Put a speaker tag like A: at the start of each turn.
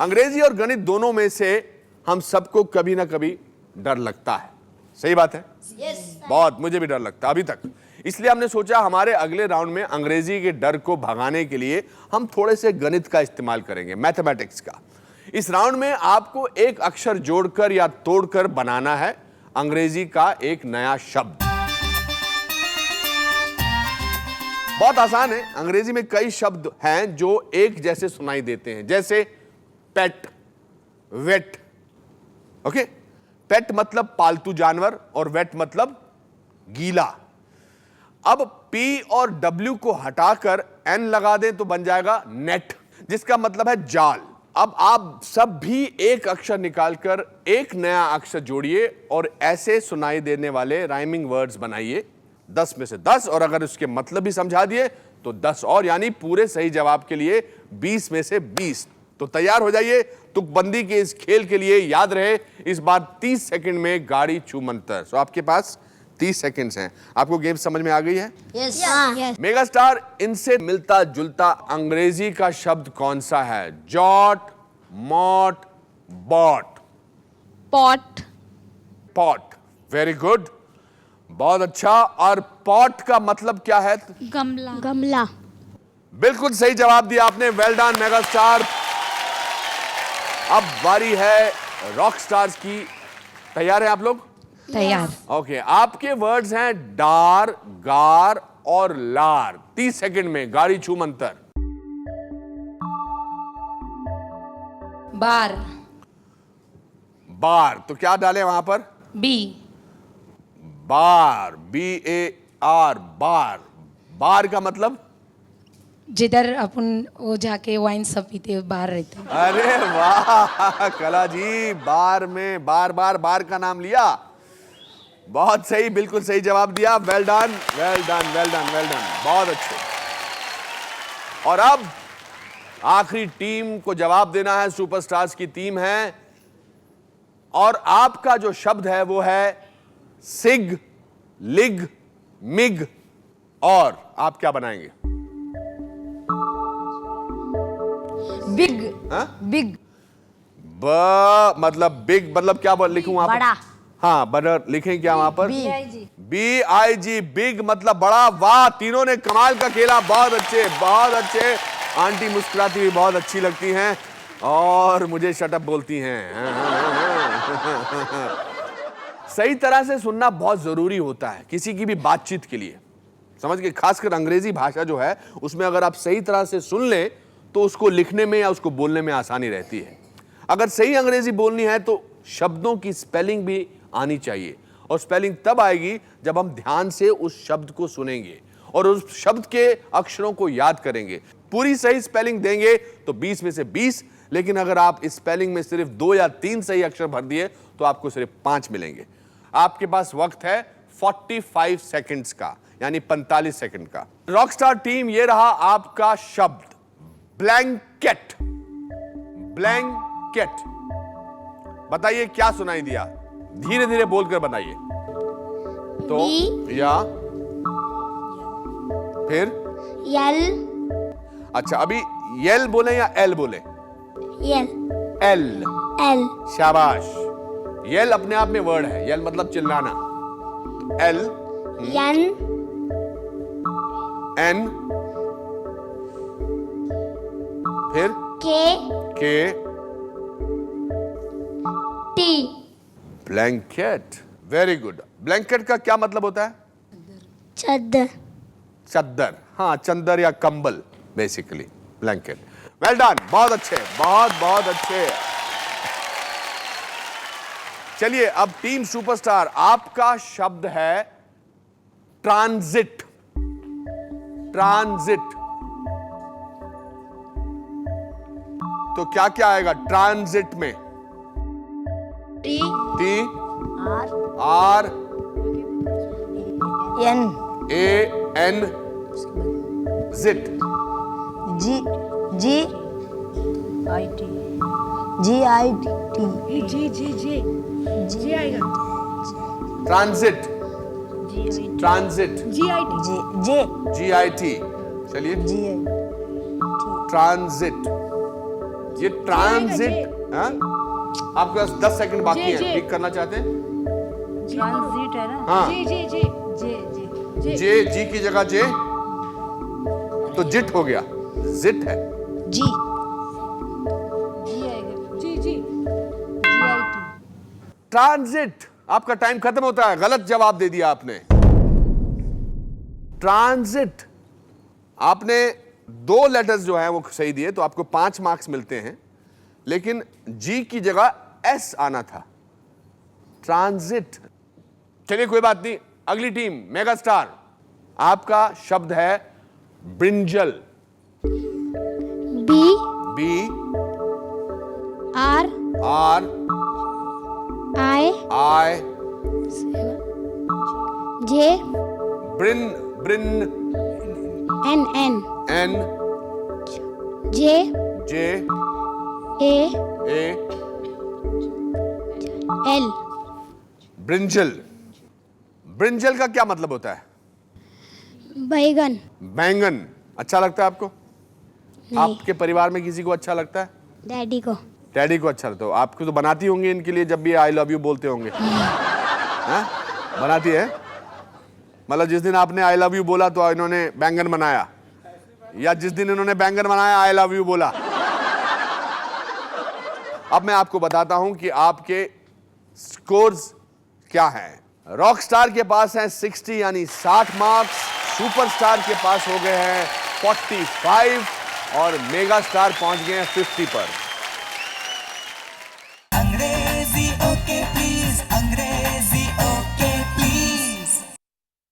A: अंग्रेजी और गणित दोनों में से हम सबको कभी ना कभी डर लगता है, सही बात है? बहुत, मुझे भी डर लगता है अभी तक। इसलिए हमने सोचा हमारे अगले राउंड में अंग्रेजी के डर को भगाने के लिए हम थोड़े से गणित का इस्तेमाल करेंगे, मैथमेटिक्स का। इस राउंड में आपको एक अक्षर जोड़कर या तोड़कर बनाना है अंग्रेजी का एक नया शब्द। बहुत आसान है। अंग्रेजी में कई शब्द हैं जो एक जैसे सुनाई देते हैं, जैसे पेट, वेट। ओके, पेट मतलब पालतू जानवर और वेट मतलब गीला। अब पी और डब्ल्यू को हटाकर एन लगा दें तो बन जाएगा नेट, जिसका मतलब है जाल। अब आप सब भी एक अक्षर निकालकर एक नया अक्षर जोड़िए और ऐसे सुनाई देने वाले राइमिंग वर्ड्स बनाइए, 10 में से 10, और अगर उसके मतलब भी समझा दिए तो 10 और, यानी पूरे सही जवाब के लिए 20 में से 20। तो तैयार हो जाइए तुकबंदी के इस खेल के लिए। याद रहे इस बार 30 सेकंड में गाड़ी छू मंतर। सो आपके पास 30 सेकंड्स हैं। आपको गेम समझ में आ गई है?
B: यस।
A: मेगा स्टार, इनसे मिलता जुलता अंग्रेजी का शब्द कौन सा है? Jot, mot, bot.
C: Pot.
A: Pot, very good, बहुत अच्छा। और पॉट का मतलब क्या है?
C: गमला।
B: गमला।
A: बिल्कुल सही जवाब दिया आपने, वेल डन मेगा स्टार। अब बारी है रॉक स्टार्स की। तैयार है आप लोग?
C: तैयार।
A: ओके, आपके वर्ड्स हैं डार, गार और लार। 30 सेकंड में गाड़ी छू मंतर।
C: बार।
A: बार, तो क्या डालें वहां पर?
C: बी।
A: बार, BAR, बार। बार का मतलब?
C: जिधर अपन वो जाके वाइन सब पीते बाहर रहते।
A: अरे वाह कला जी, बार में बार बार बार का नाम लिया। बहुत सही, बिल्कुल सही जवाब दिया। Well done, well done, well done, well done, बहुत अच्छे। और अब आखिरी टीम को जवाब देना है, सुपरस्टार्स की टीम है, और आपका जो शब्द है वो है सिग, लिग, मिग। और आप क्या बनाएंगे?
B: बिग।
A: बिग। मतलब बिग मतलब क्या लिखूं वहां पर?
B: बड़ा।
A: हाँ, बड़ा लिखें क्या वहां पर? BIG, बिग मतलब बड़ा। वाह, तीनों ने कमाल का खेला, बहुत अच्छे, बहुत अच्छे। आंटी मुस्कुराती हुई बहुत अच्छी लगती हैं और मुझे शटअप बोलती हैं। सही तरह से सुनना बहुत जरूरी होता है किसी की भी बातचीत के लिए, समझ के। खासकर अंग्रेजी भाषा जो है उसमें अगर आप सही तरह से सुन लें तो उसको लिखने में या उसको बोलने में आसानी रहती है। अगर सही अंग्रेजी बोलनी है तो शब्दों की स्पेलिंग भी आनी चाहिए, और स्पेलिंग तब आएगी जब हम ध्यान से उस शब्द को सुनेंगे और उस शब्द के अक्षरों को याद करेंगे। पूरी सही स्पेलिंग देंगे तो 20 में से 20, लेकिन अगर आप इस स्पेलिंग में सिर्फ 2 या 3 सही अक्षर भर दिए तो आपको सिर्फ 5 मिलेंगे। आपके पास वक्त है 45 सेकंड्स का, यानी 45 सेकंड का। रॉकस्टार टीम, ये रहा आपका शब्द ब्लैंकेट। ब्लैंकेट, बताइए क्या सुनाई दिया? धीरे धीरे बोलकर बताइए। तो या फिर
B: यल।
A: अच्छा, अभी यल बोले या एल बोले?
B: यल।
A: एल।
B: एल।
A: शाबाश। यल अपने आप में वर्ड है, यल मतलब चिल्लाना। एल।
B: यन।
A: एन। फिर के।
B: T.
A: Blanket, very good. Blanket का क्या मतलब होता है?
B: चादर।
A: चद्दर, हाँ, चंदर या कंबल बेसिकली, ब्लैंकेट। वेल डन, बहुत अच्छे, बहुत बहुत अच्छे। चलिए अब टीम सुपरस्टार, आपका शब्द है ट्रांजिट। ट्रांजिट, तो क्या क्या आएगा ट्रांजिट में?
B: टी।
A: आर।
B: एन।
A: AN, जिट।
B: जी। आएगा।
A: Transit, transit, GIT। चलिए, ट्रांजिट, ये ट्रांजिट। हाँ? आपके पास 10 सेकंड बाकी
B: जे,
A: हैं।
B: जे।
A: ठीक करना चाहते हैं?
D: ट्रांजिट है ना।
A: हाँ,
B: जे जे जे
D: जे जे
A: जे, जी की जगह जे तो जिट हो गया, जिट है।
B: जी
D: जी आएगा।
B: जी जी
D: GIT।
A: ट्रांजिट। आपका टाइम खत्म होता है, गलत जवाब दे दिया आपने। ट्रांजिट, आपने 2 लेटर्स जो है वो सही दिए तो आपको 5 मार्क्स मिलते हैं, लेकिन जी की जगह एस आना था, ट्रांजिट। चलिए कोई बात नहीं, अगली टीम मेगा स्टार, आपका शब्द है brinjal.
B: B
A: B
B: R
A: R
B: I
A: I
B: J
A: brin brin
B: N N
A: N
B: J
A: J
B: A
A: A
B: L
A: brinjal. Brinjal का क्या मतलब होता है?
B: बैगन
A: बैंगन। अच्छा लगता है आपको? आपके परिवार में किसी को अच्छा लगता है?
B: डैडी को
A: डैडी को अच्छा लगता है। आपको तो बनाती होंगी इनके लिए जब भी आई लव यू बोलते होंगे। हाँ? बनाती है? मतलब जिस दिन आपने आई लव यू बोला तो इन्होंने बैंगन बनाया, या जिस दिन इन्होंने बैंगन बनाया आई लव यू बोला? अब मैं आपको बताता हूं कि आपके स्कोर्स क्या हैं। रॉक स्टार के पास हैं 60 यानी 60 मार्क्स, सुपरस्टार के पास हो गए हैं 45 और मेगा स्टार पहुंच गए हैं 50 पर।